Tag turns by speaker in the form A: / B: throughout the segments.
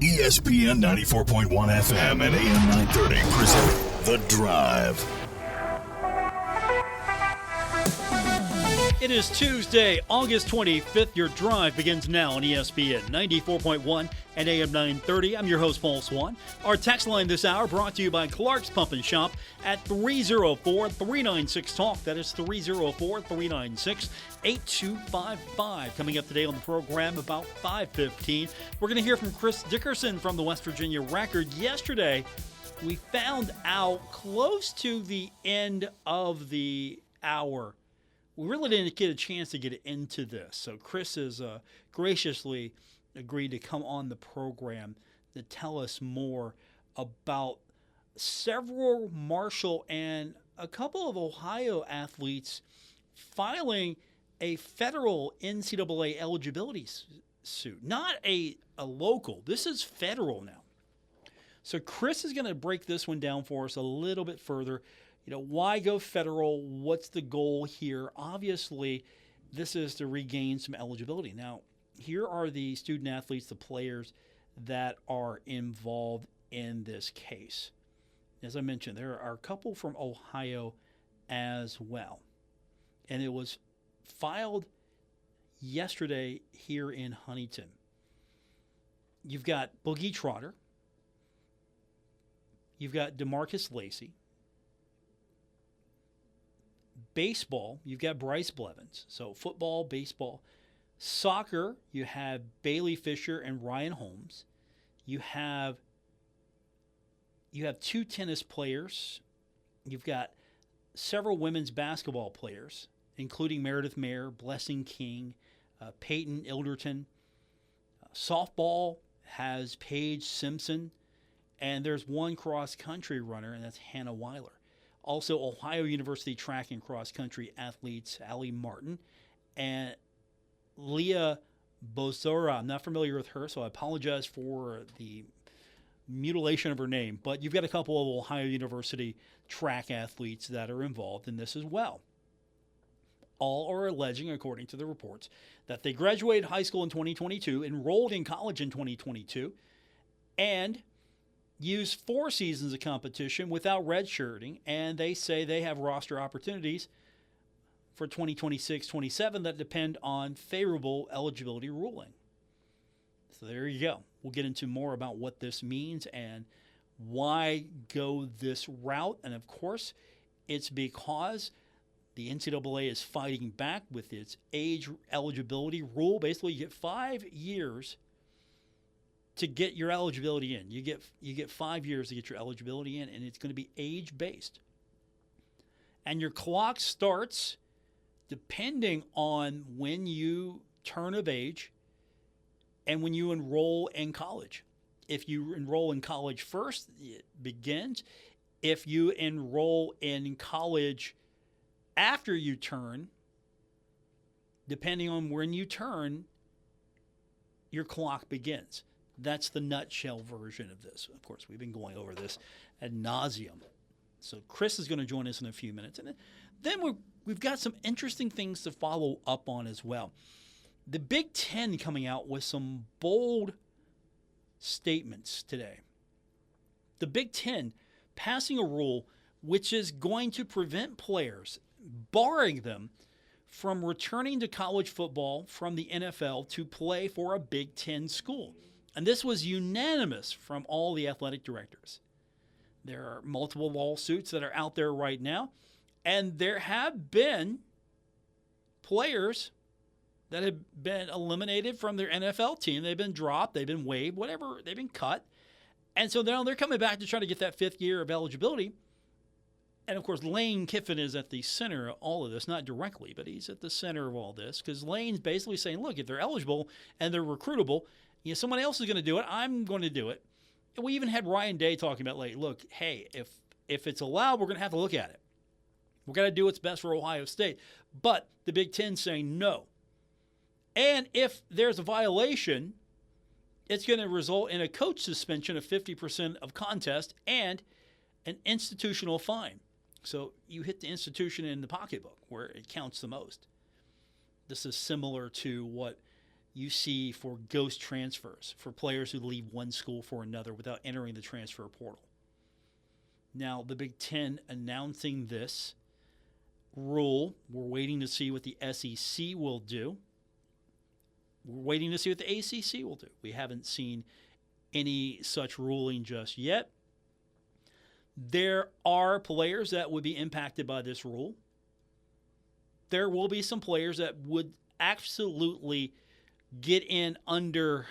A: ESPN 94.1 FM and AM 930 present The Drive.
B: It is Tuesday, August 25th. Your drive begins now on ESPN 94.1 and AM 930. I'm your host, Paul Swann. Our text line this hour brought to you by Clark's Pump and Shop at 304-396-TALK. That is 304-396-8255. Coming up today on the program about 5:15, we're going to hear from Chris Dickerson from the West Virginia Record. Yesterday, we found out close to the end of the hour. We really didn't get a chance to get into this. So Chris has graciously agreed to come on the program to tell us more about several Marshall and a couple of Ohio athletes filing a federal NCAA eligibility suit. Not a local. This is federal now. So Chris is going to break this one down for us a little bit further. You know, why go federal? What's the goal here? Obviously, this is to regain some eligibility. Now, here are the student athletes, the players that are involved in this case. As I mentioned, there are a couple from Ohio as well. And it was filed yesterday here in Huntington. You've got Boogie Trotter. You've got DeMarcus Lacey. Baseball, you've got Bryce Blevins. So football, baseball. Soccer, you have Bailey Fisher and Ryan Holmes. You have two tennis players. You've got several women's basketball players, including Meredith Mayer, Blessing King, Peyton Ilderton. Softball has Paige Simpson. And there's one cross-country runner, and that's Hannah Weiler. Also, Ohio University track and cross-country athletes Allie Martin and Leah Bozora. I'm not familiar with her, so I apologize for the mutilation of her name. But you've got a couple of Ohio University track athletes that are involved in this as well. All are alleging, according to the reports, that they graduated high school in 2022, enrolled in college in 2022, and used 4 seasons of competition without redshirting, and they say they have roster opportunities for 2026-27 that depend on favorable eligibility ruling. So there you go. We'll get into more about what this means and why go this route. And of course, it's because the NCAA is fighting back with its age eligibility rule. Basically, you get 5 years to get your eligibility in. You get 5 years to get your eligibility in, and it's going to be age-based. And your clock starts depending on when you turn of age and when you enroll in college. If you enroll in college first, it begins. If you enroll in college after you turn, depending on when you turn, your clock begins. That's the nutshell version of this. Of course, we've been going over this ad nauseum. So Chris is going to join us in a few minutes. And then we've got some interesting things to follow up on as well. The Big Ten coming out with some bold statements today. The Big Ten passing a rule which is going to prevent players, barring them from returning to college football from the NFL to play for a Big Ten school. And this was unanimous from all the athletic directors. There are multiple lawsuits that are out there right now, and there have been players that have been eliminated from their NFL team. They've been dropped, they've been waived, whatever, they've been cut. And so now they're coming back to try to get that 5th year of eligibility. And, of course, Lane Kiffin is at the center of all of this, not directly, but he's at the center of all this, because Lane's basically saying, look, if they're eligible and they're recruitable, you know, someone else is going to do it. I'm going to do it. And we even had Ryan Day talking about, like, look, hey, if it's allowed, we're going to have to look at it. We're going to do what's best for Ohio State. But the Big Ten saying no. And if there's a violation, it's going to result in a coach suspension of 50% of contest and an institutional fine. So you hit the institution in the pocketbook where it counts the most. This is similar to what you see for ghost transfers, for players who leave one school for another without entering the transfer portal. Now, the Big Ten announcing this rule, we're waiting to see what the SEC will do. We're waiting to see what the ACC will do. We haven't seen any such ruling just yet. There are players that would be impacted by this rule. There will be some players that would absolutely get in under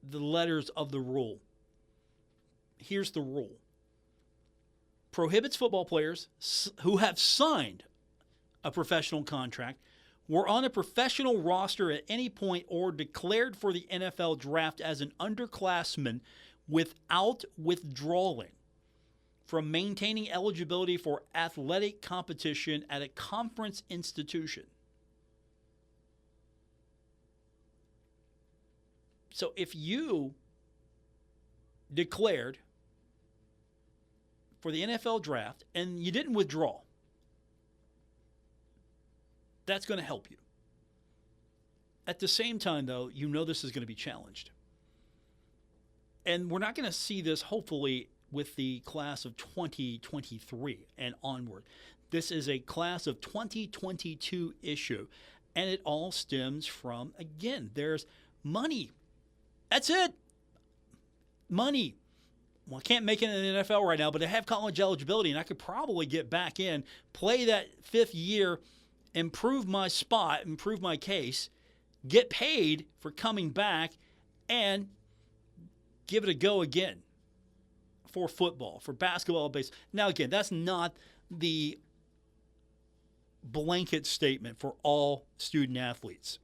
B: the letters of the rule. Here's the rule. Prohibits football players who have signed a professional contract, were on a professional roster at any point, or declared for the NFL draft as an underclassman without withdrawing from maintaining eligibility for athletic competition at a conference institution. So if you declared for the NFL draft and you didn't withdraw, that's going to help you. At the same time, though, you know this is going to be challenged. And we're not going to see this, hopefully, with the class of 2023 and onward. This is a class of 2022 issue, and it all stems from, again, there's money. That's it. Money. Well, I can't make it in the NFL right now, but I have college eligibility, and I could probably get back in, play that fifth year, improve my spot, improve my case, get paid for coming back, and give it a go again for football, for basketball, baseball. Now, again, that's not the blanket statement for all student athletes.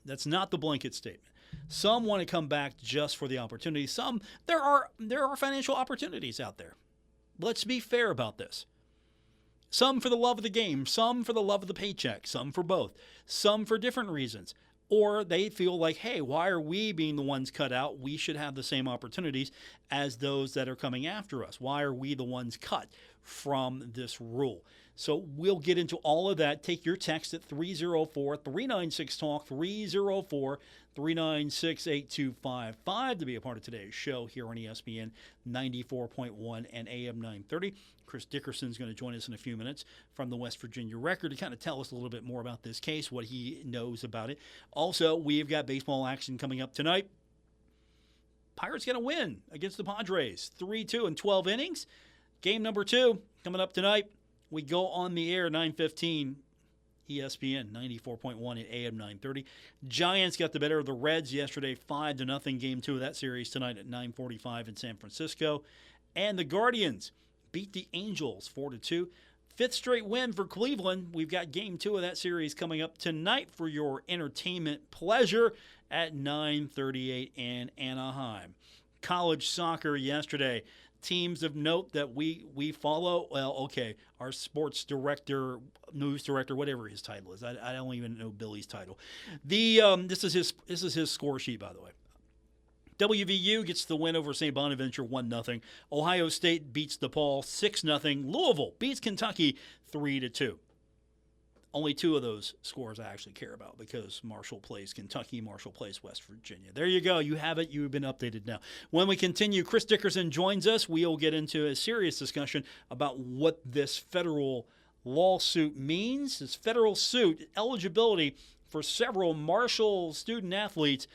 B: That's not the blanket statement. Some want to come back just for the opportunity. Some, there are financial opportunities out there. Let's be fair about this. Some for the love of the game, some for the love of the paycheck, some for both, some for different reasons. Or they feel like, hey, why are we being the ones cut out? We should have the same opportunities as those that are coming after us. Why are we the ones cut from this rule? So we'll get into all of that. Take your text at 304-396-TALK, 304-396-8255 to be a part of today's show here on ESPN 94.1 and AM 930. Chris Dickerson is going to join us in a few minutes from the West Virginia Record to kind of tell us a little bit more about this case, what he knows about it. Also, we've got baseball action coming up tonight. Pirates going to win against the Padres, 3-2 in 12 innings. Game number 2 coming up tonight. We go on the air 9:15, ESPN 94.1 at AM 930. Giants got the better of the Reds yesterday, 5-0. Game 2 of that series tonight at 9:45 in San Francisco. And the Guardians beat the Angels 4-2. Fifth straight win for Cleveland. We've got Game 2 of that series coming up tonight for your entertainment pleasure at 9:38 in Anaheim. College soccer yesterday. Teams of note that we follow, well, okay, our sports director, news director, whatever his title is. I don't even know Billy's title. This is his score sheet, by the way. WVU gets the win over St. Bonaventure 1-0. Ohio State beats DePaul 6-0. Louisville beats Kentucky 3-2. Only 2 of those scores I actually care about because Marshall plays Kentucky, Marshall plays West Virginia. There you go. You have it. You've been updated now. When we continue, Chris Dickerson joins us. We'll get into a serious discussion about what this federal lawsuit means. This federal suit, eligibility for several Marshall student athletes.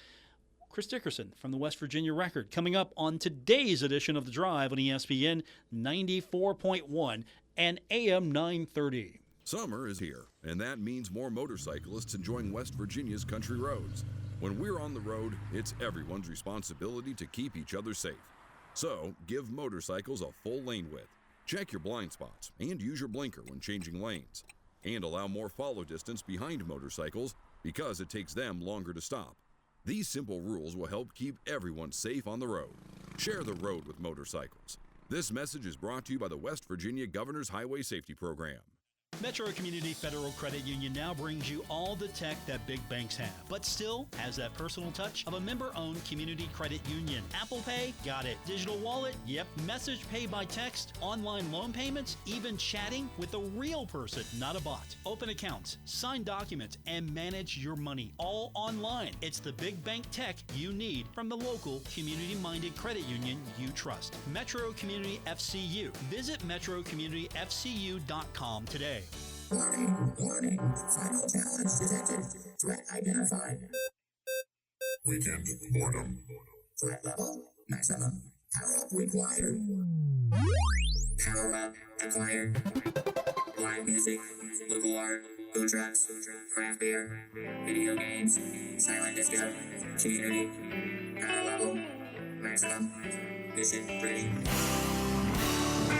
B: Chris Dickerson from the West Virginia Record coming up on today's edition of The Drive on ESPN 94.1 and AM 930.
C: Summer is here, and that means more motorcyclists enjoying West Virginia's country roads. When we're on the road, it's everyone's responsibility to keep each other safe. So, give motorcycles a full lane width. Check your blind spots and use your blinker when changing lanes. And allow more follow distance behind motorcycles because it takes them longer to stop. These simple rules will help keep everyone safe on the road. Share the road with motorcycles. This message is brought to you by the West Virginia Governor's Highway Safety Program.
B: Metro Community Federal Credit Union now brings you all the tech that big banks have, but still has that personal touch of a member-owned community credit union. Apple Pay? Got it. Digital wallet? Yep. Message pay by text, online loan payments, even chatting with a real person, not a bot. Open accounts, sign documents, and manage your money all online. It's the big bank tech you need from the local community-minded credit union you trust. Metro Community FCU. Visit metrocommunityfcu.com today.
D: Warning. Final challenge detected. Threat identified.
A: Weekend boredom.
D: Threat level maximum. Power up required. Power up acquired. Live music, local art, food trucks, craft beer, video games, silent disco, community. Power level maximum. Mission ready.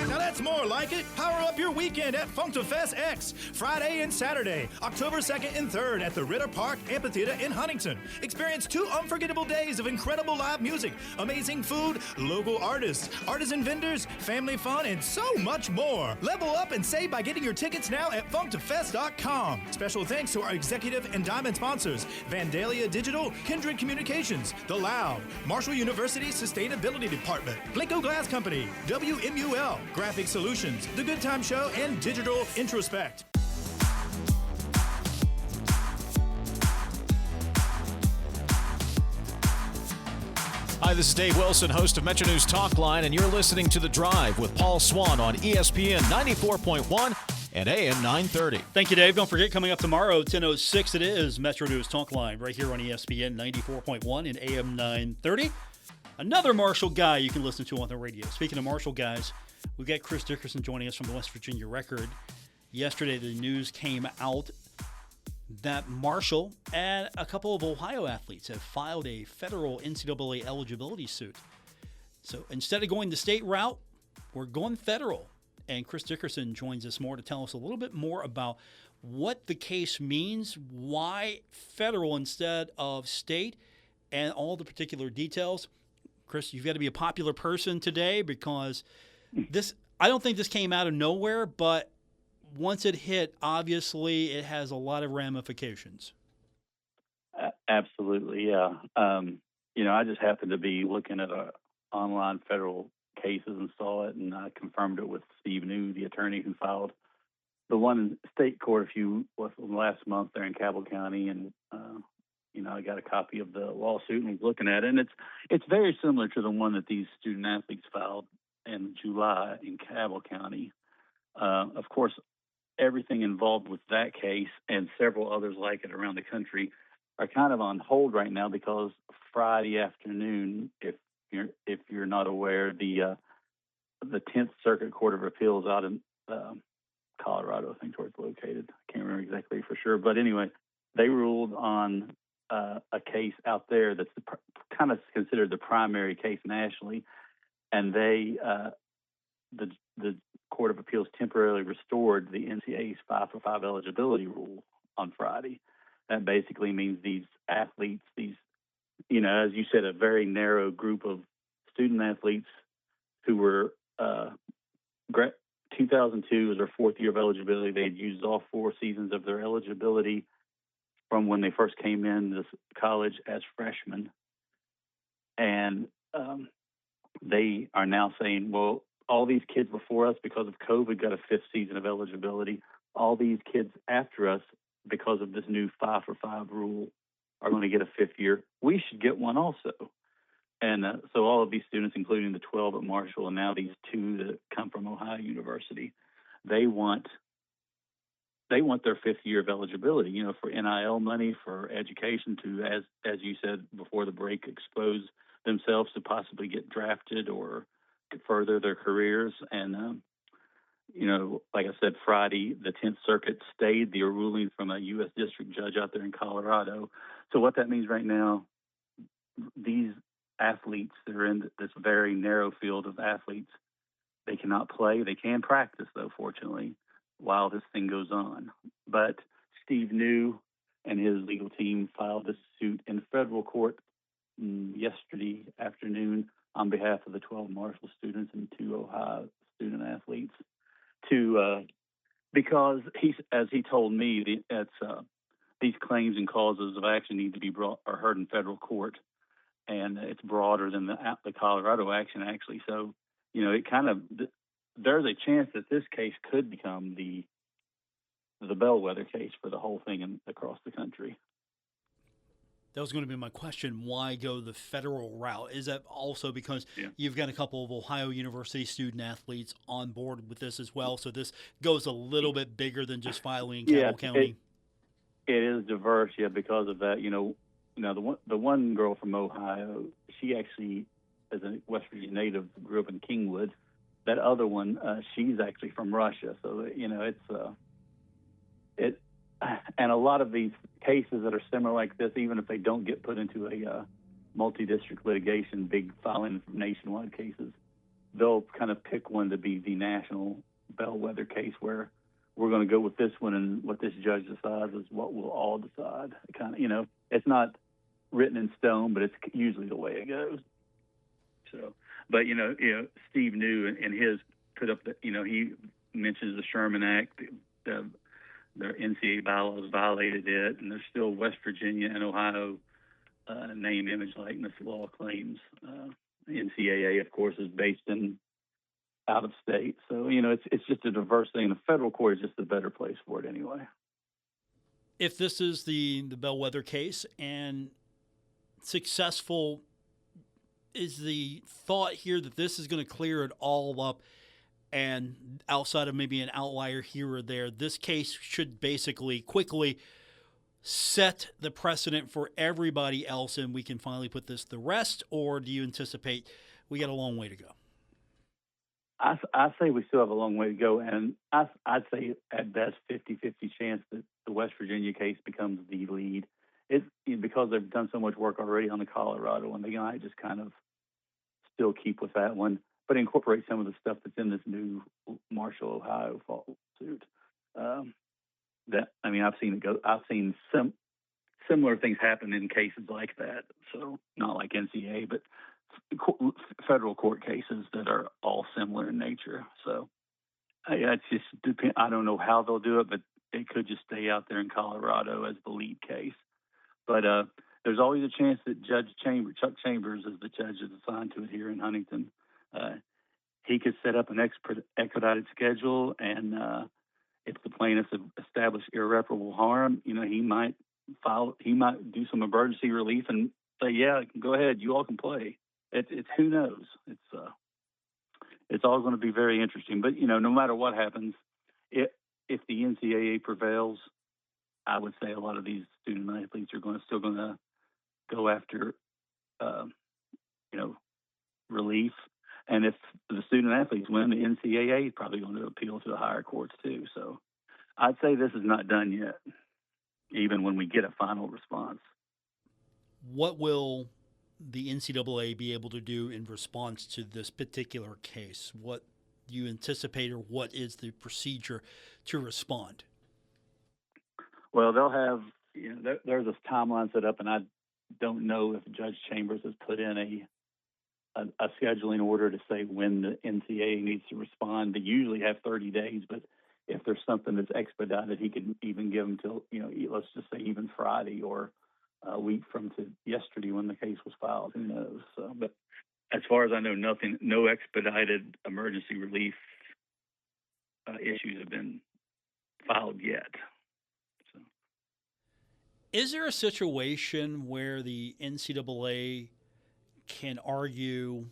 E: Now that's more like it. Power up your weekend at Funkfest X, Friday and Saturday, October 2nd and 3rd at the Ritter Park Amphitheater in Huntington. Experience 2 unforgettable days of incredible live music, amazing food, local artists, artisan vendors, family fun, and so much more. Level up and save by getting your tickets now at funkfest.com. Special thanks to our executive and diamond sponsors, Vandalia Digital, Kindred Communications, The Loud, Marshall University Sustainability Department, Blinko Glass Company, WMUL, Graphic Solutions, The Good Time Show, and Digital Introspect.
F: Hi, this is Dave Wilson, host of Metro News Talk Line, and you're listening to The Drive with Paul Swann on ESPN 94.1 and AM 930.
B: Thank you, Dave. Don't forget, coming up tomorrow, 10:06, it is Metro News Talk Line right here on ESPN 94.1 and AM 930. Another Marshall guy you can listen to on the radio. Speaking of Marshall guys, we've got Chris Dickerson joining us from the West Virginia Record. Yesterday, the news came out that Marshall and a couple of Ohio athletes have filed a federal NCAA eligibility suit. So instead of going the state route, we're going federal. And Chris Dickerson joins us more to tell us a little bit more about what the case means, why federal instead of state, and all the particular details. Chris, you've got to be a popular person today because I don't think this came out of nowhere, but once it hit, obviously it has a lot of ramifications.
G: Absolutely, yeah. I just happened to be looking at online federal cases and saw it, and I confirmed it with Steve New, the attorney who filed the one in state court last month there in Cabell County, and I got a copy of the lawsuit and was looking at it, and it's very similar to the one that these student athletes filed in July in Cabell County. Of course, everything involved with that case and several others like it around the country are kind of on hold right now because Friday afternoon, if you're not aware, the 10th Circuit Court of Appeals out in Colorado, I think, where it's located. I can't remember exactly for sure, but anyway, they ruled on a case out there that's kind of considered the primary case nationally, and they the Court of Appeals temporarily restored the NCAA's 5-for-5 eligibility rule on Friday. That basically means these athletes, as you said, a very narrow group of student athletes who were 2002 was their 4th year of eligibility. They had used all 4 seasons of their eligibility from when they first came in this college as freshmen. And they are now saying, well, all these kids before us, because of COVID, got a 5th season of eligibility. All these kids after us, because of this new 5-for-5 rule, are going to get a 5th year. We should get one also. And so all of these students, including the 12 at Marshall and now these 2 that come from Ohio University, they want their 5th year of eligibility, for NIL money, for education, to, as you said before the break, expose themselves to possibly get drafted or to further their careers. And, like I said, Friday, the 10th Circuit stayed the ruling from a U.S. district judge out there in Colorado. So what that means right now, these athletes that are in this very narrow field of athletes, they cannot play. They can practice, though, fortunately, while this thing goes on. But Steve New and his legal team filed this suit in federal court yesterday afternoon on behalf of the 12 Marshall students and 2 Ohio student athletes to because as he told me, these claims and causes of action need to be brought or heard in federal court, and it's broader than the Colorado action actually. So, it kind of there's a chance that this case could become the bellwether case for the whole thing across the country.
B: That was going to be my question. Why go the federal route? Is that also because you've got a couple of Ohio University student athletes on board with this as well? So this goes a little bit bigger than just filing in Cabell County?
G: It is diverse, because of that. The one girl from Ohio, she actually, as a West Virginia native, grew up in Kingwood. That other one, she's actually from Russia. So, and a lot of these cases that are similar like this, even if they don't get put into a multi-district litigation, big filing nationwide cases, they'll kind of pick one to be the national bellwether case where we're going to go with this one, and what this judge decides is what we'll all decide. It's not written in stone, but it's usually the way it goes. So, but Steve New and his put up he mentions the Sherman Act, their NCAA bylaws violated it, and there's still West Virginia and Ohio name, image, likeness law claims. NCAA, of course, is based in out of state, so it's just a diverse thing. The federal court is just a better place for it anyway.
B: If this is the bellwether case and successful, is the thought here that this is going to clear it all up? And outside of maybe an outlier here or there, this case should basically quickly set the precedent for everybody else, and we can finally put this to rest? Or do you anticipate we got a long way to go?
G: I say we still have a long way to go, and I'd say at best 50-50 chance that the West Virginia case becomes the lead. It's because they've done so much work already on the Colorado one. They might just kind of still keep with that one, but incorporate some of the stuff that's in this new Marshall, Ohio suit. I've seen it go. I've seen similar things happen in cases like that. So not like NCAA, but federal court cases that are all similar in nature. So it's just depend. I don't know how they'll do it, but it could just stay out there in Colorado as the lead case. But there's always a chance that Chuck Chambers is the judge that's assigned to it here in Huntington. He could set up an expedited schedule, and if the plaintiffs have established irreparable harm, he might do some emergency relief and say, "Yeah, go ahead, you all can play." It's who knows. It's all going to be very interesting. But no matter what happens, if the NCAA prevails, I would say a lot of these student athletes are still going to go after relief. And if the student athletes win, the NCAA is probably going to appeal to the higher courts too. So I'd say this is not done yet, even when we get a final response.
B: What will the NCAA be able to do in response to this particular case? What do you anticipate, or what is the procedure to respond? Well,
G: they'll have, there's this timeline set up, and I don't know if Judge Chambers has put in a scheduling order to say when the NCAA needs to respond. They usually have 30 days, but if there's something that's expedited, he could even give them till, let's just say even Friday or a week from to yesterday when the case was filed. Who knows? So, but as far as I know, no expedited emergency relief issues have been filed yet. So.
B: Is there a situation where the NCAA can argue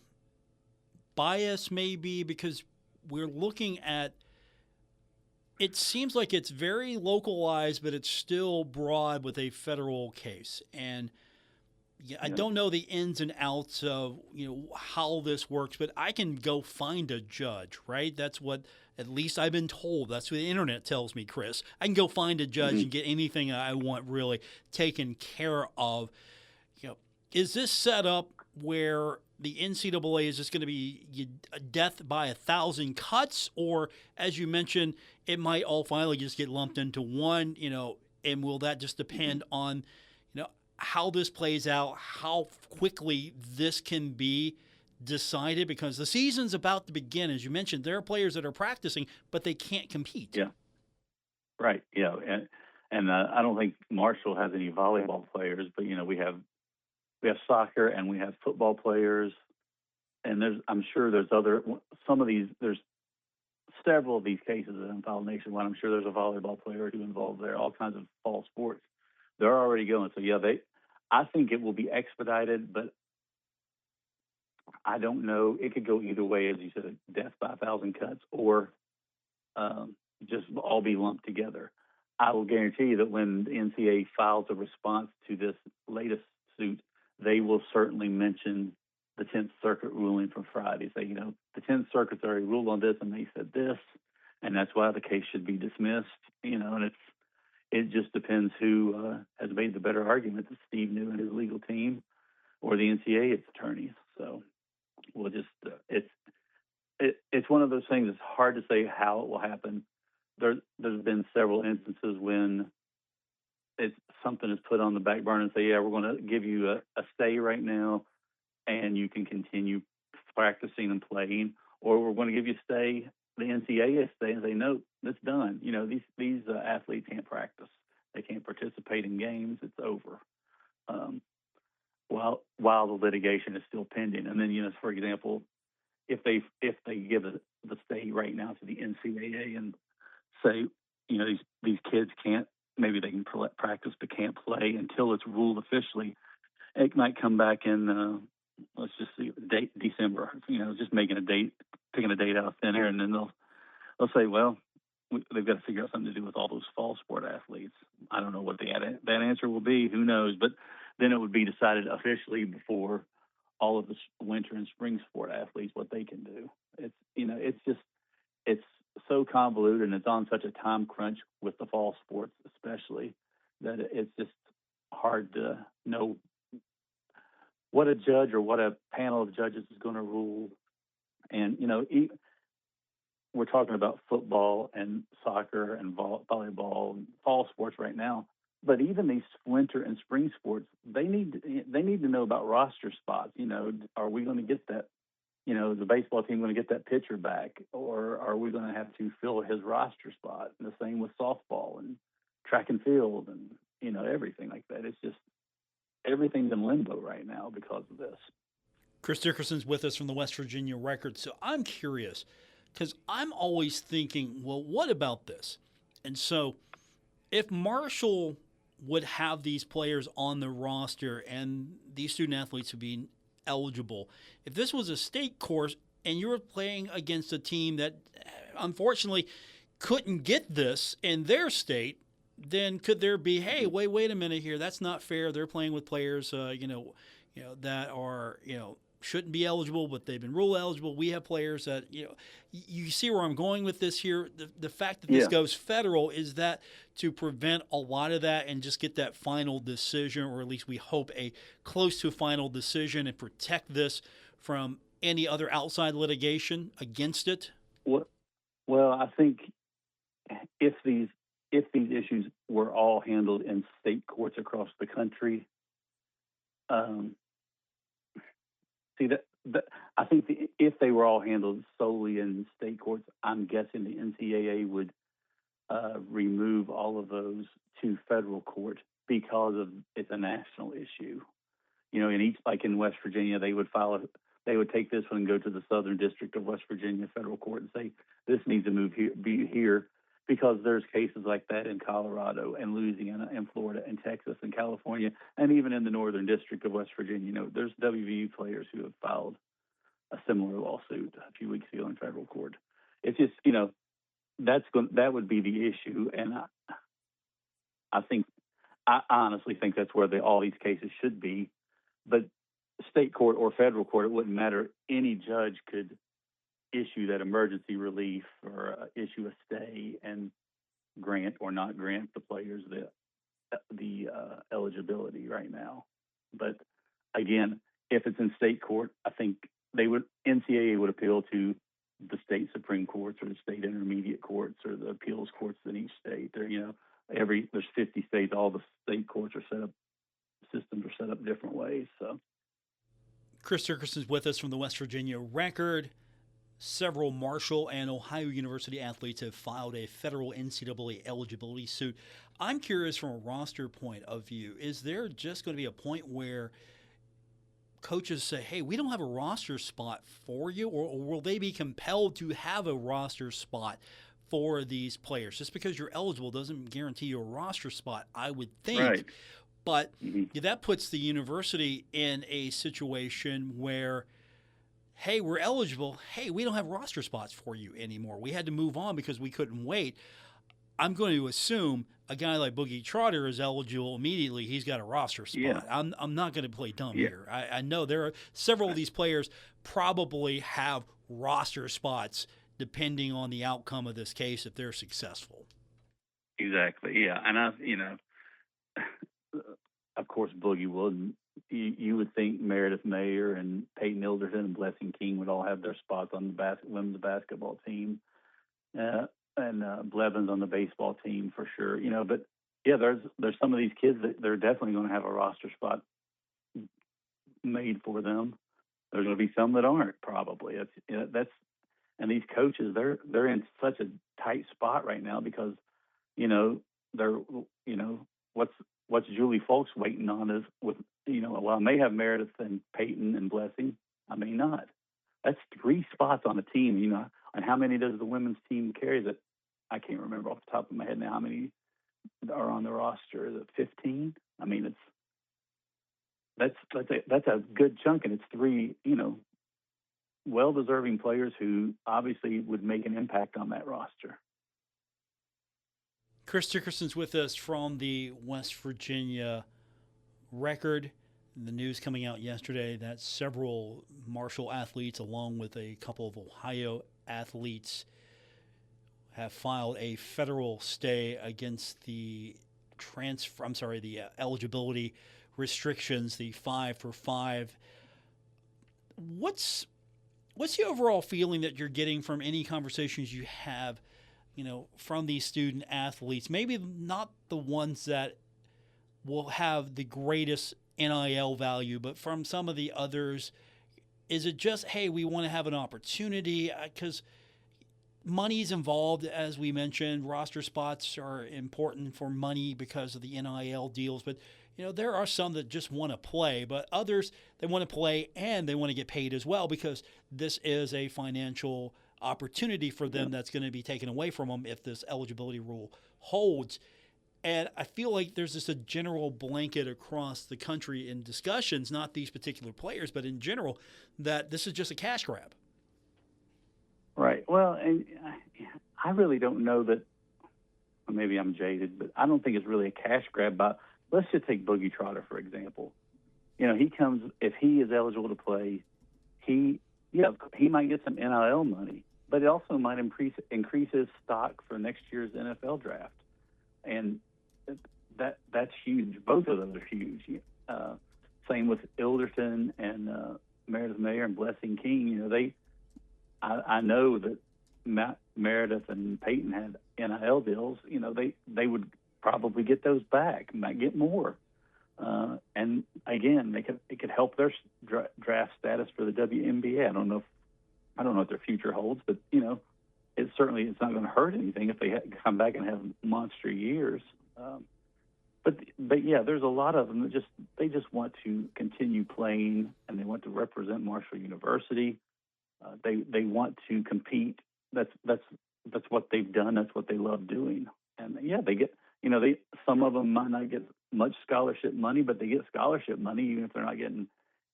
B: bias, maybe, because we're looking at, it seems like it's very localized, but it's still broad with a federal case. And I don't know the ins and outs of, how this works, but I can go find a judge, right? That's what, at least I've been told. That's what the internet tells me, Chris. I can go find a judge and get anything I want really taken care of. Is this set up where the NCAA is just going to be a death by 1,000 cuts, or, as you mentioned, it might all finally just get lumped into one, and will that just depend on, how this plays out, how quickly this can be decided? Because the season's about to begin. As you mentioned, there are players that are practicing, but they can't compete.
G: Yeah. Right. Yeah. And I don't think Marshall has any volleyball players, but we have soccer and we have football players, and I'm sure there's there's several of these cases that I'm filed nationwide. I'm sure there's a volleyball player who's involved there, all kinds of fall sports. They're already going. So yeah, I think it will be expedited, but I don't know. It could go either way, as you said, death by 1,000 cuts, or just all be lumped together. I will guarantee you that when the NCAA files a response to this latest suit, they will certainly mention the 10th Circuit ruling from Friday. Say, the 10th Circuit's already ruled on this, and they said this, and that's why the case should be dismissed. And it just depends who has made the better argument, that Steve New and his legal team, or the NCAA its attorneys. So we'll just it's one of those things. It's hard to say how it will happen. There's been several instances when something is put on the back burner and say, yeah, we're going to give you a stay right now, and you can continue practicing and playing, or we're going to give you a stay, the NCAA a stay, and say, no, it's done. These athletes can't practice. They can't participate in games. It's over. While the litigation is still pending. And then, for example, if they give the stay right now to the NCAA and say, these kids can't, maybe they can practice but can't play until it's ruled officially, it might come back in, let's just see, December, just picking a date out of thin air, and then they'll say, well, they've got to figure out something to do with all those fall sport athletes. I don't know what that answer will be. Who knows? But then it would be decided officially before all of the winter and spring sport athletes what they can do. It's so convoluted, and it's on such a time crunch with the fall sports especially, that it's just hard to know what a judge or what a panel of judges is going to rule. And, we're talking about football and soccer and volleyball and fall sports right now, but even these winter and spring sports, they need to know about roster spots. Are we going to get that? The baseball team going to get that pitcher back, or are we going to have to fill his roster spot? And the same with softball and track and field and everything like that. It's just everything's in limbo right now because of this.
B: Chris Dickerson's with us from the West Virginia Record. So I'm curious, because I'm always thinking, well, what about this? And so if Marshall would have these players on the roster and these student athletes would be eligible, if this was a state course and you were playing against a team that unfortunately couldn't get this in their state, then could there be, hey, wait a minute here, that's not fair. They're playing with players, that are, shouldn't be eligible, but they've been ruled eligible. We have players that, you see where I'm going with this here. The fact that this goes federal, is that to prevent a lot of that and just get that final decision, or at least we hope a close to final decision, and protect this from any other outside litigation against it?
G: Well, I think if these issues were all handled in state courts across the country, I think if they were all handled solely in state courts, I'm guessing the NCAA would remove all of those to federal court, because it's a national issue. In each, like in West Virginia, they would take this one and go to the Southern District of West Virginia federal court and say this needs to be here, because there's cases like that in Colorado and Louisiana and Florida and Texas and California, and even in the Northern District of West Virginia. There's WVU players who have filed a similar lawsuit a few weeks ago in federal court. It's just, that would be the issue, and I honestly think that's where all these cases should be. But state court or federal court, it wouldn't matter. Any judge could issue that emergency relief or issue a stay and grant or not grant the players the eligibility right now. But again, if it's in state court, I think NCAA would appeal to the state Supreme Courts or the state intermediate courts or the appeals courts in each state. There's 50 states. All the state courts are systems are set up different ways. So,
B: Chris Dickerson's with us from the West Virginia Record. several Marshall and Ohio University athletes have filed a federal NCAA eligibility suit. I'm curious from a roster point of view, is there just going to be a point where coaches say, hey, we don't have a roster spot for you, or will they be compelled to have a roster spot for these players? Just because you're eligible doesn't guarantee you a roster spot, I would think.
G: Right.
B: But that puts the university in a situation where, hey, we're eligible. Hey, we don't have roster spots for you anymore. We had to move on because we couldn't wait. I'm going to assume a guy like Boogie Trotter is eligible immediately. He's got a roster spot.
G: Yeah.
B: I'm not going to play dumb here. I know there are several of these players probably have roster spots depending on the outcome of this case if they're successful.
G: Exactly. Yeah. And of course, Boogie would. You would think Meredith Mayer and Peyton Ilderton and Blessing King would all have their spots on the women's basketball team, and Blevins on the baseball team for sure. But yeah, there's some of these kids that they're definitely going to have a roster spot made for them. There's going to be some that aren't probably. And these coaches they're in such a tight spot right now because they're what's Julie Folks waiting on is with while I may have Meredith and Peyton and Blessing, I may not. That's 3 spots on a team, and how many does the women's team carry? That I can't remember off the top of my head now. How many are on the roster? Is it 15? I mean, that's a good chunk, and it's 3 well-deserving players who obviously would make an impact on that roster.
B: Chris Dickerson's with us from the West Virginia Record. The news coming out yesterday that several Marshall athletes, along with a couple of Ohio athletes, have filed a federal stay against the eligibility restrictions, the 5-for-5. What's the overall feeling that you're getting from any conversations you have, from these student athletes? Maybe not the ones that will have the greatest NIL value, but from some of the others, is it just, hey, we want to have an opportunity? Because money's involved, as we mentioned. Roster spots are important for money because of the NIL deals, but there are some that just want to play, but others, they want to play and they want to get paid as well because this is a financial opportunity for them that's going to be taken away from them if this eligibility rule holds. And I feel like there's just a general blanket across the country in discussions, not these particular players, but in general, that this is just a cash grab.
G: Right. Well, and I really don't know that, or maybe I'm jaded, but I don't think it's really a cash grab. But let's just take Boogie Trotter, for example. He comes, if he is eligible to play, he might get some NIL money, but it also might increase his stock for next year's NFL draft. And that's huge. Both of those are huge. Same with Ilderton and Meredith Mayer and Blessing King. I know that Meredith and Peyton had NIL deals. They would probably get those back, might get more. And again, it could help their draft status for the WNBA. I don't know what their future holds, but it's not going to hurt anything if they come back and have monster years. But yeah, there's a lot of them that they just want to continue playing and they want to represent Marshall University. They want to compete. That's what they've done. That's what they love doing. And yeah, they get some of them might not get much scholarship money, but they get scholarship money even if they're not getting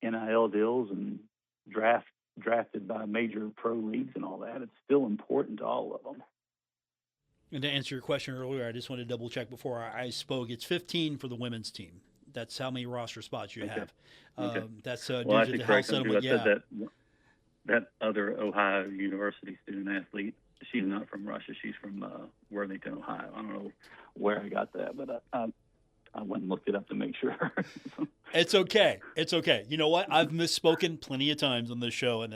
G: NIL deals and drafted by major pro leagues and all that. It's still important to all of them.
B: And to answer your question earlier, I just want to double check before I spoke. It's 15 for the women's team. That's how many roster spots you have.
G: Okay.
B: That's
G: well,
B: due to the House settlement.
G: I said that other Ohio University student athlete, she's not from Russia. She's from Worthington, Ohio. I don't know where I got that, but I went and looked it up to make sure.
B: It's okay. It's okay. You know what? I've misspoken plenty of times on this show, and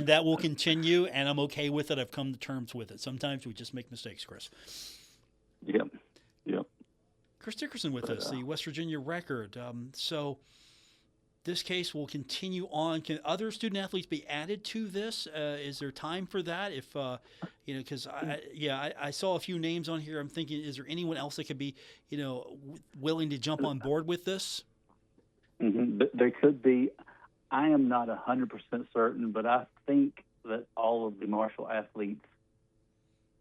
B: that will continue, and I'm okay with it. I've come to terms with it. Sometimes we just make mistakes, Chris.
G: Yep.
B: Chris Dickerson with us, the West Virginia Record. So this case will continue on. Can other student athletes be added to this? Is there time for that? If because I saw a few names on here. I'm thinking, is there anyone else that could be, willing to jump on board with this?
G: Mm-hmm. There could be. I am not 100% certain, but I think that all of the Marshall athletes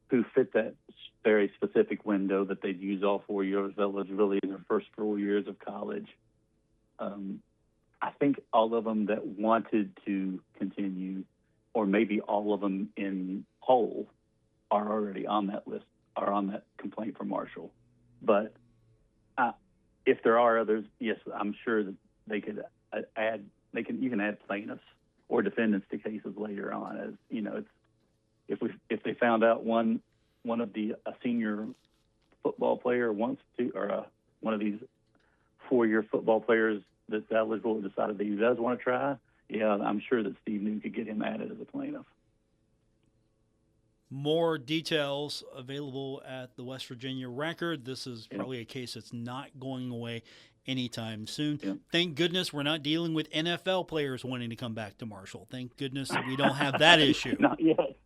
G: who fit that very specific window that they'd use all 4 years of eligibility in their first 4 years of college, I think all of them that wanted to continue, or maybe all of them in whole, are already on that list, are on that complaint for Marshall. But if there are others, yes, I'm sure that they could add. You can add plaintiffs or defendants to cases later on. As it's if they found out one of a senior football player wants to, or one of these 4-year football players that's eligible decided that he does want to try, I'm sure that Steve New could get him added as a plaintiff.
B: More details available at the West Virginia Record. This is probably a case that's not going away anytime soon. Yeah. Thank goodness we're not dealing with NFL players wanting to come back to Marshall. Thank goodness we don't have that issue.
G: Not yet.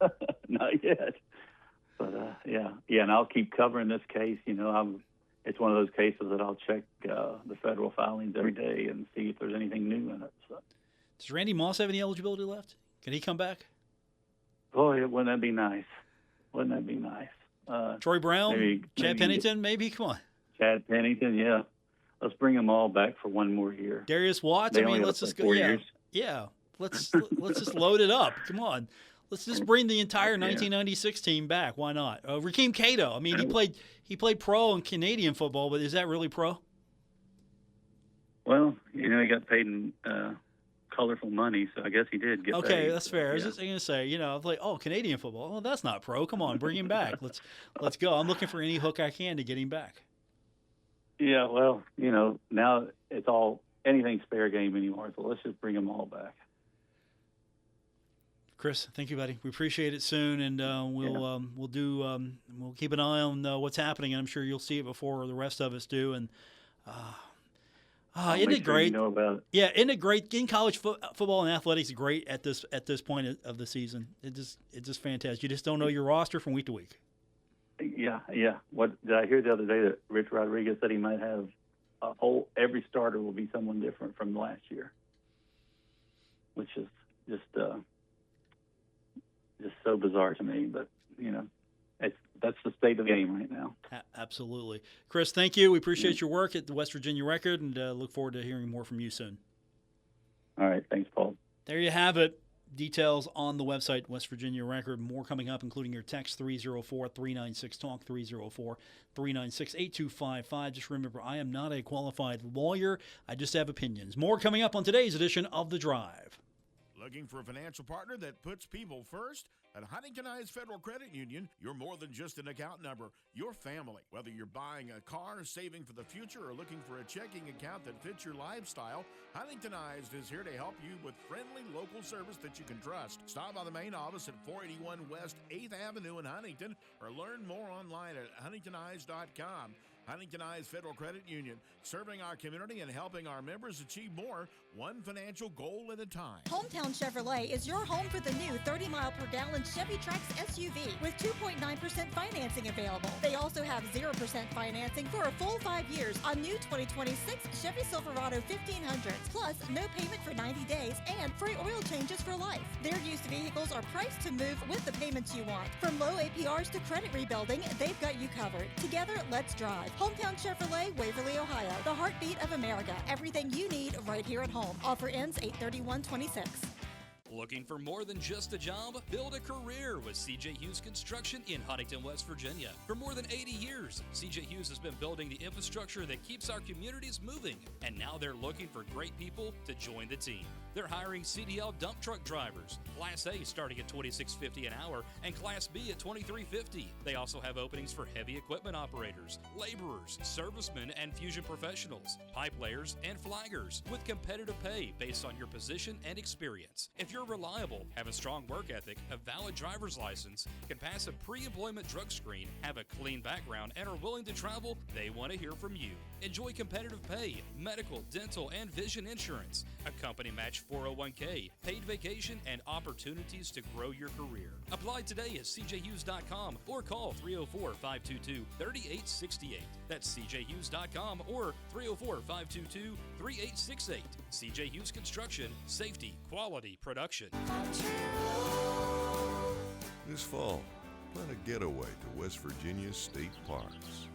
G: Not yet. But, and I'll keep covering this case. It's one of those cases that I'll check the federal filings every day and see if there's anything new in it. So.
B: Does Randy Moss have any eligibility left? Can he come back?
G: Boy, wouldn't that be nice? Wouldn't that be nice?
B: Troy Brown, Chad Pennington, maybe? Come on.
G: Chad Pennington, yeah. Let's bring them all back for one more year.
B: Darius Watts, let's just go.
G: 4 years.
B: Yeah. Let's just load it up. Come on. Let's just bring the entire 1996 team back. Why not? Rakeem Cato. He played pro in Canadian football, but is that really pro?
G: Well, he got paid in colorful money, so I guess he did get paid.
B: Okay, that's fair. I was just going to say, Canadian football. Well, that's not pro. Come on, bring him back. Let's go. I'm looking for any hook I can to get him back.
G: Yeah, well, now it's anything's fair game anymore, so let's just bring them all back.
B: Chris, thank you, buddy. We appreciate it soon, and we'll keep an eye on what's happening. And I'm sure you'll see it before the rest of us do. And isn't it great?
G: Know about it.
B: Yeah, isn't it great? Getting college football and athletics is great at this point of the season. It's just fantastic. You just don't know your roster from week to week.
G: Yeah. What did I hear the other day that Rich Rodriguez said he might have every starter will be someone different from last year, which is just so bizarre to me. But that's the state of the game right now.
B: Absolutely, Chris. Thank you. We appreciate your work at the West Virginia Record, and look forward to hearing more from you soon.
G: All right, thanks, Paul.
B: There you have it. Details on the website, West Virginia Record. More coming up, including your text, 304-396-TALK, 304-396-8255. Just remember, I am not a qualified lawyer. I just have opinions. More coming up on today's edition of The Drive.
H: Looking for a financial partner that puts people first? At Huntingtonized Federal Credit Union, you're more than just an account number. You're family. Whether you're buying a car, saving for the future, or looking for a checking account that fits your lifestyle, Huntingtonized is here to help you with friendly local service that you can trust. Stop by the main office at 481 West 8th Avenue in Huntington, or learn more online at huntingtonized.com. Huntingtonized Federal Credit Union, serving our community and helping our members achieve more, one financial goal at a time.
I: Hometown Chevrolet is your home for the new 30-mile-per-gallon Chevy Trax SUV with 2.9% financing available. They also have 0% financing for a full 5 years on new 2026 Chevy Silverado 1500s, plus no payment for 90 days and free oil changes for life. Their used vehicles are priced to move with the payments you want. From low APRs to credit rebuilding, they've got you covered. Together, let's drive. Hometown Chevrolet, Waverly, Ohio. The heartbeat of America. Everything you need right here at home. Offer ends 8/31/26.
J: Looking for more than just a job? Build a career with C.J. Hughes Construction in Huntington, West Virginia. For more than 80 years, C.J. Hughes has been building the infrastructure that keeps our communities moving. And now they're looking for great people to join the team. They're hiring CDL dump truck drivers, Class A starting at $26.50 an hour and Class B at $23.50. They also have openings for heavy equipment operators, laborers, servicemen, and fusion professionals, pipe layers, and flaggers with competitive pay based on your position and experience. If you're you're reliable, have a strong work ethic, a valid driver's license, can pass a pre-employment drug screen, have a clean background, and are willing to travel, they want to hear from you. Enjoy competitive pay, medical, dental, and vision insurance, a company match 401k, paid vacation, and opportunities to grow your career. Apply today at cjhughes.com or call 304-522-3868. That's cjhughes.com or 304-522-3868. CJ Hughes Construction, safety, quality, production.
K: This fall, plan a getaway to West Virginia's state parks.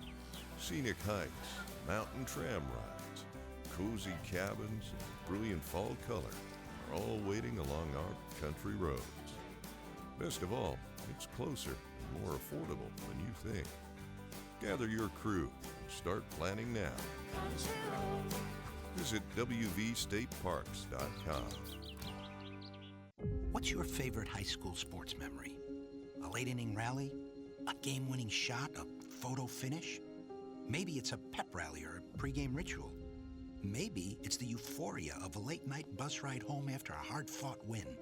K: Scenic hikes, mountain tram rides, cozy cabins, and brilliant fall color are all waiting along our country roads. Best of all, it's closer and more affordable than you think. Gather your crew and start planning now. Visit wvstateparks.com.
L: What's your favorite high school sports memory? A late inning rally? A game-winning shot? A photo finish? Maybe it's a pep rally or a pregame ritual. Maybe it's the euphoria of a late-night bus ride home after a hard-fought win.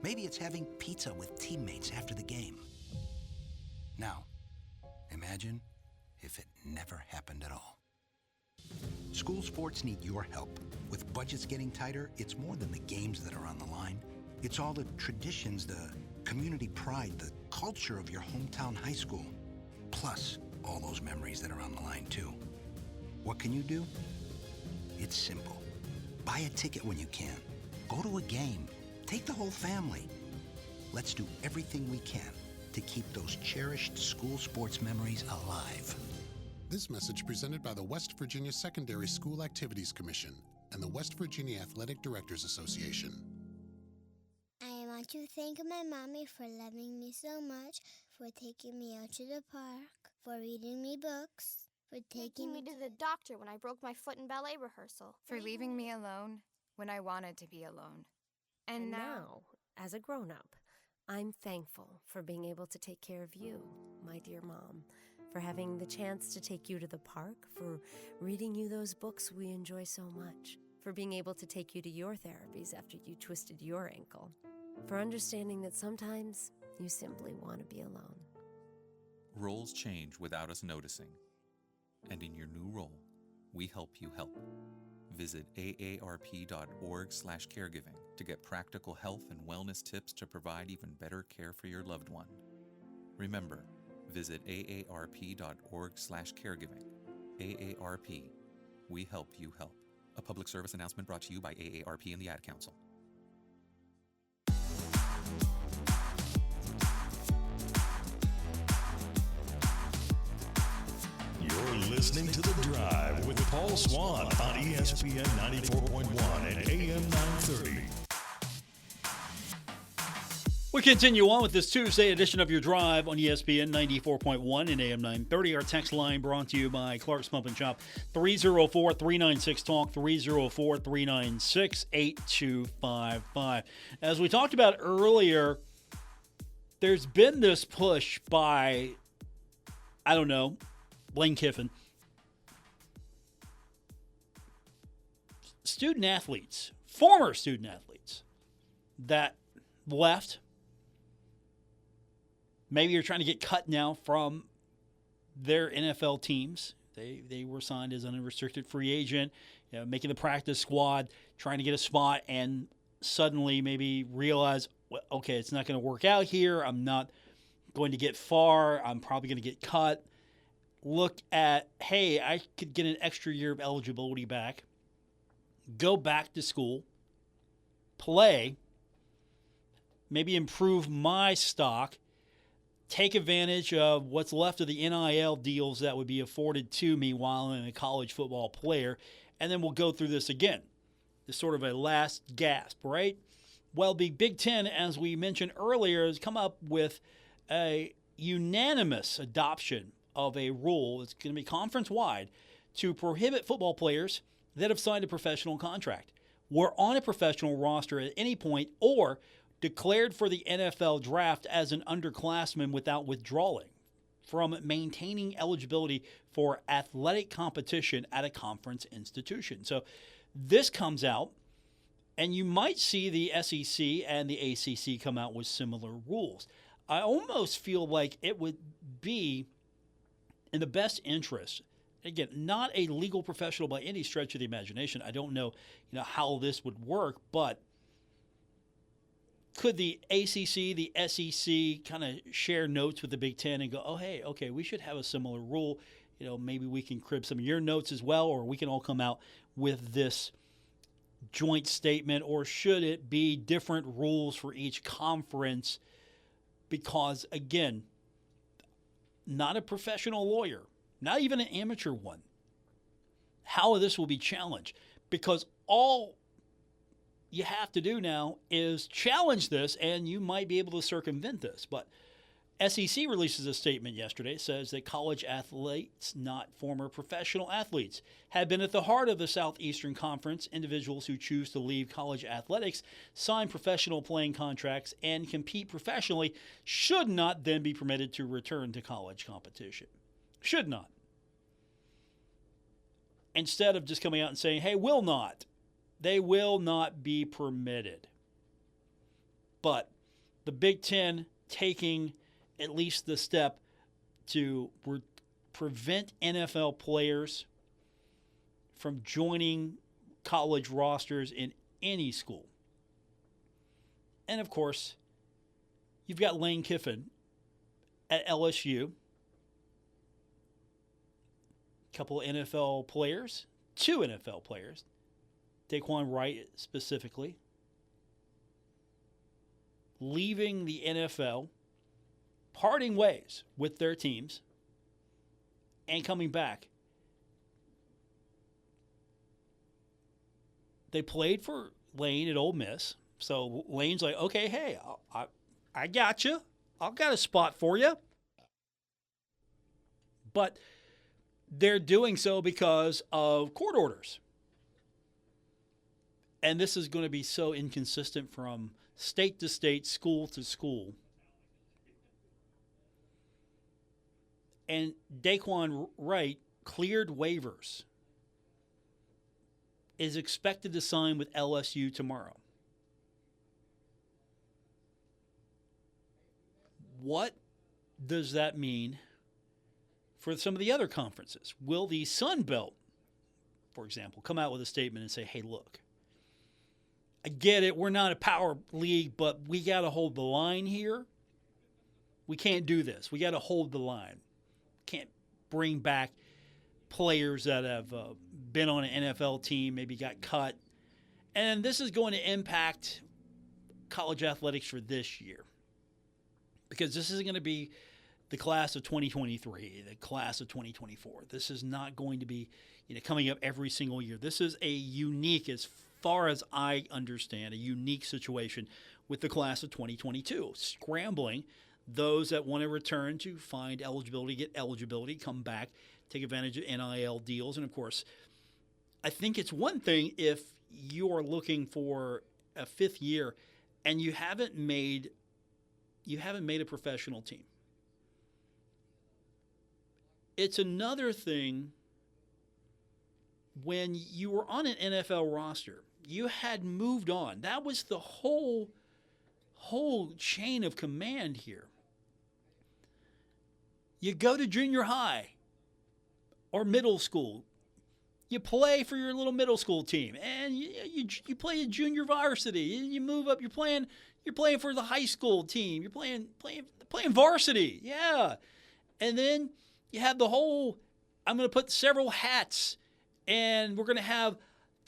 L: Maybe it's having pizza with teammates after the game. Now, imagine if it never happened at all. School sports need your help. With budgets getting tighter, it's more than the games that are on the line. It's all the traditions, the community pride, the culture of your hometown high school. Plus, all those memories that are on the line, too. What can you do? It's simple. Buy a ticket when you can. Go to a game. Take the whole family. Let's do everything we can to keep those cherished school sports memories alive.
M: This message presented by the West Virginia Secondary School Activities Commission and the West Virginia Athletic Directors Association.
N: I want to thank my mommy for loving me so much, for taking me out to the park, for reading me books, for taking
O: me to the doctor when I broke my foot in ballet rehearsal,
P: for leaving me alone when I wanted to be alone.
Q: And now, as a grown-up, I'm thankful for being able to take care of you, my dear mom, for having the chance to take you to the park, for reading you those books we enjoy so much, for being able to take you to your therapies after you twisted your ankle, for understanding that sometimes you simply want to be alone.
R: Roles change without us noticing. And in your new role, we help you help. Visit aarp.org/caregiving to get practical health and wellness tips to provide even better care for your loved one. Remember, visit aarp.org/caregiving. AARP. We help you help. A public service announcement brought to you by AARP and the Ad Council.
A: You're listening to The Drive with Paul Swann on ESPN 94.1 and AM 930.
B: We continue on with this Tuesday edition of Your Drive on ESPN 94.1 and AM 930. Our text line brought to you by Clark's Pump and Shop, 304-396-TALK, 304-396-8255. As we talked about earlier, there's been this push by, Lane Kiffin, student athletes, former student athletes that left. Maybe you're trying to get cut now from their NFL teams. They were signed as an unrestricted free agent, making the practice squad, trying to get a spot, and suddenly maybe realize, well, okay, it's not going to work out here. I'm not going to get far. I'm probably going to get cut. Look at, hey, I could get an extra year of eligibility back, go back to school, play, maybe improve my stock, take advantage of what's left of the NIL deals that would be afforded to me while I'm a college football player, and then we'll go through this again. This sort of a last gasp, right? Well, the Big Ten, as we mentioned earlier, has come up with a unanimous adoption of a rule that's going to be conference-wide to prohibit football players that have signed a professional contract, were on a professional roster at any point, or declared for the NFL draft as an underclassman without withdrawing from maintaining eligibility for athletic competition at a conference institution. So this comes out And you might see the SEC and the ACC come out with similar rules. I almost feel like it would be in the best interest. Again, not a legal professional by any stretch of the imagination. I don't know, how this would work, but could the ACC, the SEC kind of share notes with the Big Ten and go, oh, hey, okay, we should have a similar rule. Maybe we can crib some of your notes as well, or we can all come out with this joint statement, or should it be different rules for each conference? Because, again, not a professional lawyer, not even an amateur one, how this will be challenged. Because all you have to do now is challenge this, and you might be able to circumvent this. But SEC releases a statement yesterday. It says that college athletes, not former professional athletes, have been at the heart of the Southeastern Conference. Individuals who choose to leave college athletics, sign professional playing contracts, and compete professionally should not then be permitted to return to college competition. Should not. Instead of just coming out and saying, hey, will not. They will not be permitted. But the Big Ten taking at least the step to prevent NFL players from joining college rosters in any school. And, of course, you've got Lane Kiffin at LSU. A couple of NFL players, 2 NFL players, Daquan Wright specifically, leaving the NFL, parting ways with their teams, and coming back. They played for Lane at Ole Miss, so Lane's like, okay, hey, I got you. I've got a spot for you. But they're doing so because of court orders. And this is going to be so inconsistent from state to state, school to school. And Daquan Wright cleared waivers, is expected to sign with LSU tomorrow. What does that mean for some of the other conferences? Will the Sun Belt, for example, come out with a statement and say, hey, look, I get it, we're not a power league, but we got to hold the line here. We can't do this. We got to hold the line. Can't bring back players that have been on an NFL team, maybe got cut. And this is going to impact college athletics for this year, because this isn't going to be the class of 2023, the class of 2024. This is not going to be coming up every single year. This is a unique, as far as I understand, a unique situation with the class of 2022, scrambling those that want to return to find eligibility, get eligibility, come back, take advantage of NIL deals. And, of course, I think it's one thing if you are looking for a 5th year and you haven't made a professional team. It's another thing when you were on an NFL roster. You had moved on. That was the whole chain of command here. You go to junior high or middle school. You play for your little middle school team, and you play a junior varsity. You move up. You're playing for the high school team. You're playing varsity. Yeah, and then you have the whole. I'm going to put several hats, and we're going to have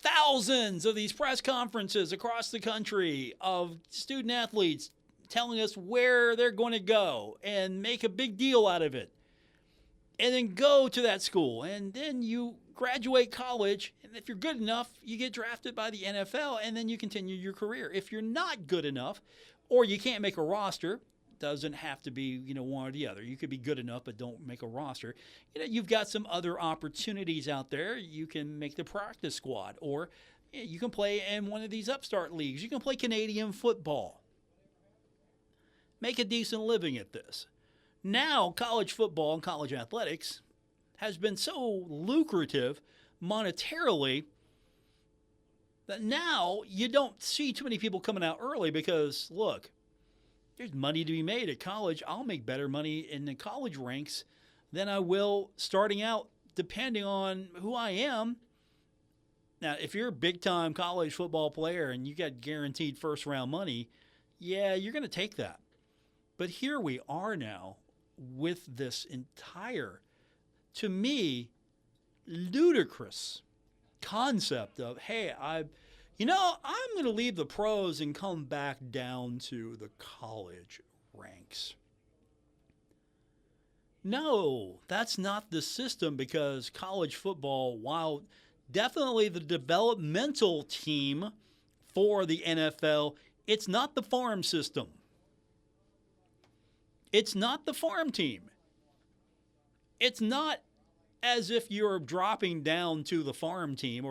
B: thousands of these press conferences across the country of student athletes telling us where they're going to go and make a big deal out of it. And then go to that school. And then you graduate college. And if you're good enough, you get drafted by the NFL. And then you continue your career. If you're not good enough, or you can't make a roster, doesn't have to be, one or the other. You could be good enough, but don't make a roster. You've got some other opportunities out there. You can make the practice squad. Or you can play in one of these upstart leagues. You can play Canadian football. Make a decent living at this. Now, college football and college athletics has been so lucrative monetarily That now you don't see too many people coming out early because, look, there's money to be made at college. I'll make better money in the college ranks than I will starting out, depending on who I am. Now, if you're a big-time college football player and you got guaranteed first-round money, yeah, you're going to take that. But here we are now with this entire, to me, ludicrous concept of, hey, I'm going to leave the pros and come back down to the college ranks. No, that's not the system, because college football, while definitely the developmental team for the NFL, it's not the farm system. It's not the farm team. It's not as if you're dropping down to the farm team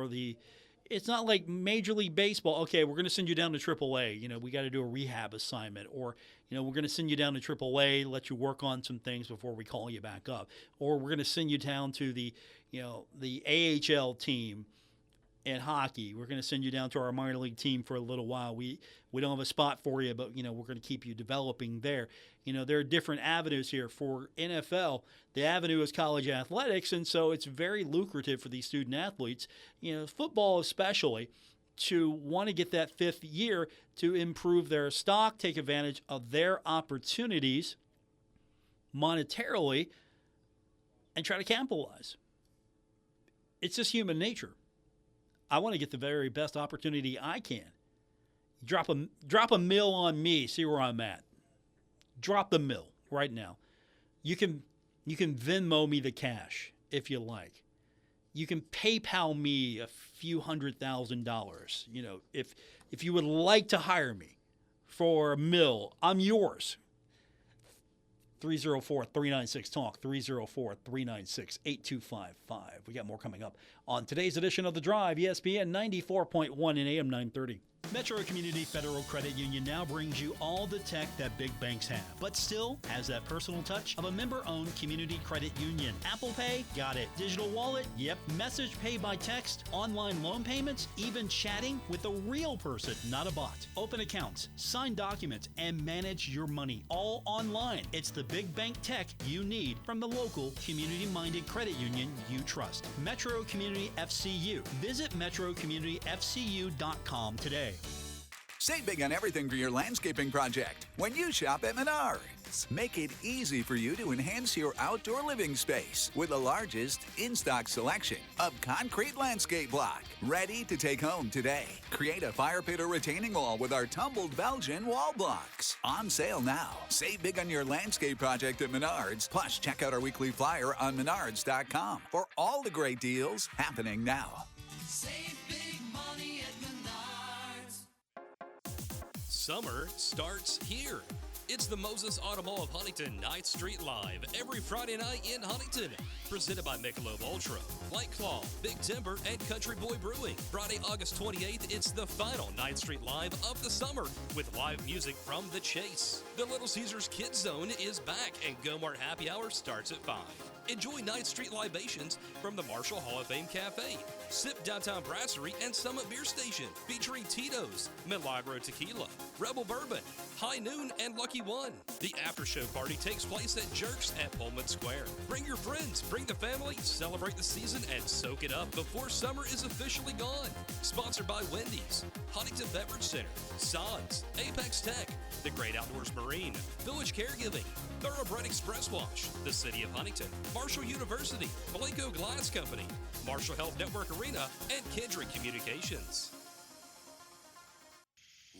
B: it's not like Major League Baseball. Okay, we're going to send you down to AAA. We got to do a rehab assignment. Or, we're going to send you down to AAA, let you work on some things before we call you back up. Or we're going to send you down to the AHL team in hockey. We're going to send you down to our minor league team for a little while. We don't have a spot for you, but, we're going to keep you developing there. There are different avenues here. For NFL, the avenue is college athletics, and so it's very lucrative for these student athletes, football especially, to want to get that fifth year to improve their stock, take advantage of their opportunities monetarily, and try to capitalize. It's just human nature. I want to get the very best opportunity I can. Drop a mill on me, see where I'm at. Drop the mill right now. You can Venmo me the cash if you like. You can PayPal me a few $100,000. If you would like to hire me for a mill, I'm yours. 304-396-TALK, 304-396-8255. We got more coming up on today's edition of The Drive, ESPN 94.1 and AM 930. Metro Community Federal Credit Union now brings you all the tech that big banks have, but still has that personal touch of a member-owned community credit union. Apple Pay? Got it. Digital wallet? Yep. Message pay by text, online loan payments, even chatting with a real person, not a bot. Open accounts, sign documents, and manage your money all online. It's the big bank tech you need from the local community-minded credit union you trust. Metro Community FCU. Visit metrocommunityfcu.com today.
S: Save big on everything for your landscaping project when you shop at Menards. Make it easy for you to enhance your outdoor living space with the largest in-stock selection of concrete landscape block. Ready to take home today. Create a fire pit or retaining wall with our tumbled Belgian wall blocks. On sale now. Save big on your landscape project at Menards. Plus, check out our weekly flyer on menards.com for all the great deals happening now.
J: Save big money at Menards. Summer starts here. It's the Moses Auto Mall of Huntington 9th Street Live every Friday night in Huntington. Presented by Michelob Ultra, White Claw, Big Timber, and Country Boy Brewing. Friday, August 28th, it's the final 9th Street Live of the summer with live music from The Chase. The Little Caesars Kids Zone is back, and Go Mart Happy Hour starts at 5. Enjoy 9th Street libations from the Marshall Hall of Fame Cafe, Sip Downtown Brasserie, and Summit Beer Station, featuring Tito's, Milagro Tequila, Rebel Bourbon, High Noon, and Lucky One. The after-show party takes place at Jerks at Pullman Square. Bring your friends, bring the family, celebrate the season, and soak it up before summer is officially gone. Sponsored by Wendy's, Huntington Beverage Center, Sods, Apex Tech, The Great Outdoors Marine, Village Caregiving, Thoroughbred Express Wash, the City of Huntington, Marshall University, Blanco Glass Company, Marshall Health Network Arena, and Kendrick Communications.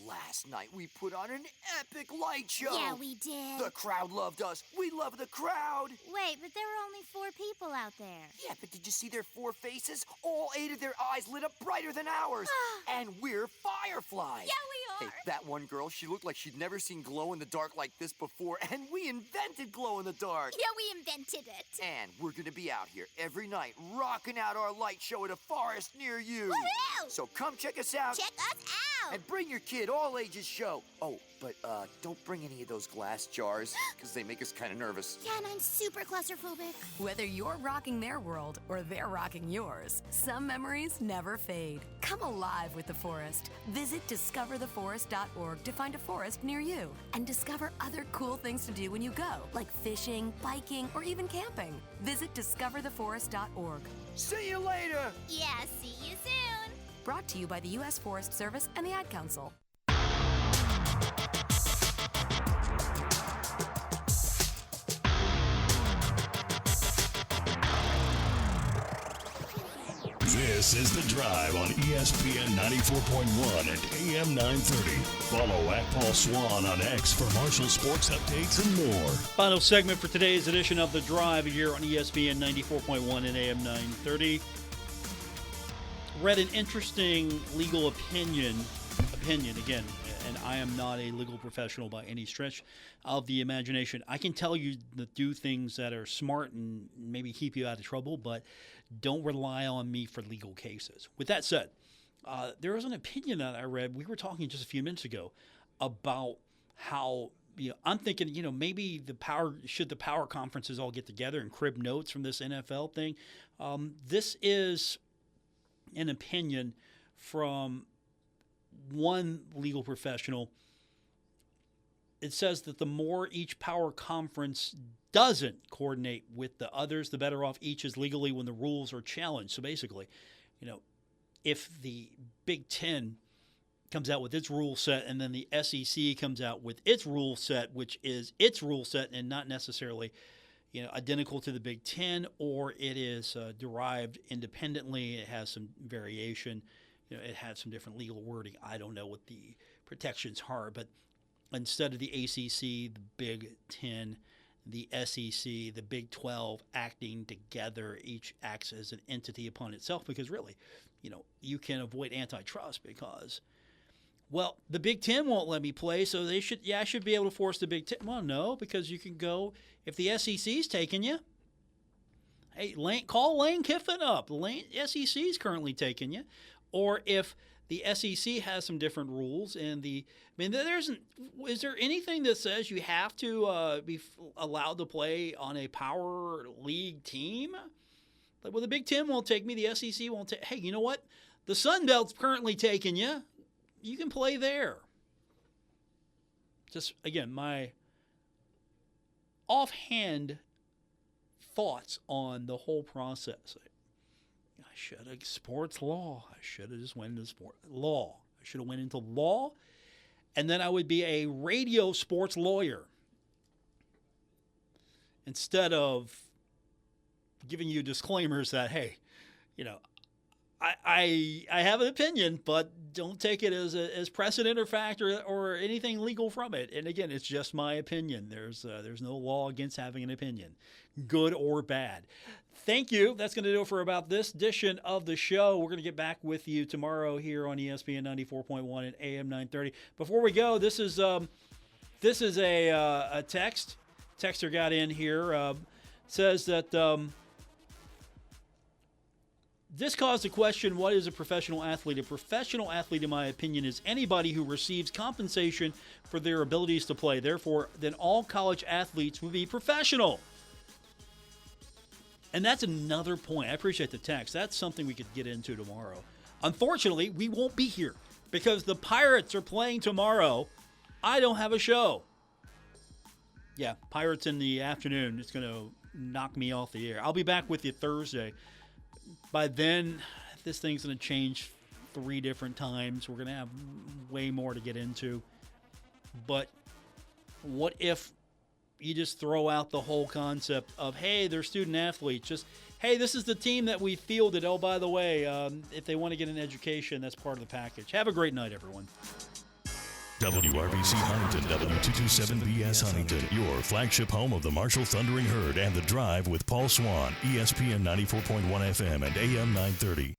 T: Last night we put on an epic light show.
N: Yeah, we did.
T: The crowd loved us. We love the crowd.
N: Wait, but there were only 4 people out there.
T: Yeah, but did you see their 4 faces? All 8 of their eyes lit up brighter than ours. And we're fireflies.
N: Yeah, we are.
T: Hey, that one girl, she looked like she'd never seen glow-in-the-dark like this before, and we invented glow-in-the-dark.
U: Yeah, we invented it.
T: And we're gonna be out here every night, rocking out our light show at a forest near you.
U: Woohoo!
T: So come check us out.
U: Check us out.
T: And bring your kid, all ages show. Oh, but don't bring any of those glass jars, because they make us kind of nervous.
U: Yeah, and I'm super claustrophobic.
V: Whether you're rocking their world or they're rocking yours, some memories never fade. Come alive with the forest. Visit discovertheforest.org to find a forest near you and discover other cool things to do when you go, like fishing, biking, or even camping. Visit discovertheforest.org.
T: See you later.
U: Yeah, see you soon.
V: Brought to you by the U.S. Forest Service and the Ad Council.
A: This is The Drive on ESPN 94.1 and AM 930. Follow at Paul Swann on X for Marshall sports updates and more.
B: Final segment for today's edition of The Drive here on ESPN 94.1 and AM 930. Read an interesting legal opinion again, and I am not a legal professional by any stretch of the imagination. I can tell you to do things that are smart and maybe keep you out of trouble, but don't rely on me for legal cases. With that said, there was an opinion that I read. We were talking just a few minutes ago about how, I'm thinking, maybe the power conferences all get together and crib notes from this NFL thing. This is an opinion from one legal professional. It says that the more each power conference doesn't coordinate with the others, the better off each is legally when the rules are challenged. So basically, if the Big Ten comes out with its rule set and then the SEC comes out with its rule set, which is its rule set and not necessarily identical to the Big Ten, or it is derived independently, it has some variation, it has some different legal wording. I don't know what the protections are, but instead of the ACC, the Big Ten, the SEC, the Big 12 acting together, each acts as an entity upon itself, because really, you can avoid antitrust because, well, the Big Ten won't let me play, so I should be able to force the Big Ten. Well, no, because you can go, if the SEC's taking you, hey, call Lane Kiffin up. The SEC's currently taking you. Or if the SEC has some different rules, and is there anything that says you have to be allowed to play on a power league team? Like, well, the Big Ten won't take me, the SEC won't take. Hey, you know what? The Sun Belt's currently taking you. You can play there. Just again, my offhand thoughts on the whole process. I should have sports law. I should have just went into sport law. I should have went into law, and then I would be a radio sports lawyer instead of giving you disclaimers that, hey, I have an opinion, but don't take it as precedent or fact or anything legal from it. And again, it's just my opinion. There's no law against having an opinion, good or bad. Thank you. That's going to do it for about this edition of the show. We're going to get back with you tomorrow here on ESPN 94.1 and AM 930. Before we go, this is a text. Texter got in here. Says that this caused the question, what is a professional athlete? A professional athlete, in my opinion, is anybody who receives compensation for their abilities to play. Therefore, then all college athletes would be professional. And that's another point. I appreciate the text. That's something we could get into tomorrow. Unfortunately, we won't be here because the Pirates are playing tomorrow. I don't have a show. Yeah, Pirates in the afternoon. It's going to knock me off the air. I'll be back with you Thursday. By then, this thing's going to change 3 different times. We're going to have way more to get into. But what if you just throw out the whole concept of, hey, they're student athletes. Just, hey, this is the team that we fielded. Oh, by the way, if they want to get an education, that's part of the package. Have a great night, everyone.
A: WRBC Huntington, W227BS Huntington, your flagship home of the Marshall Thundering Herd and The Drive with Paul Swann, ESPN 94.1 FM and AM 930.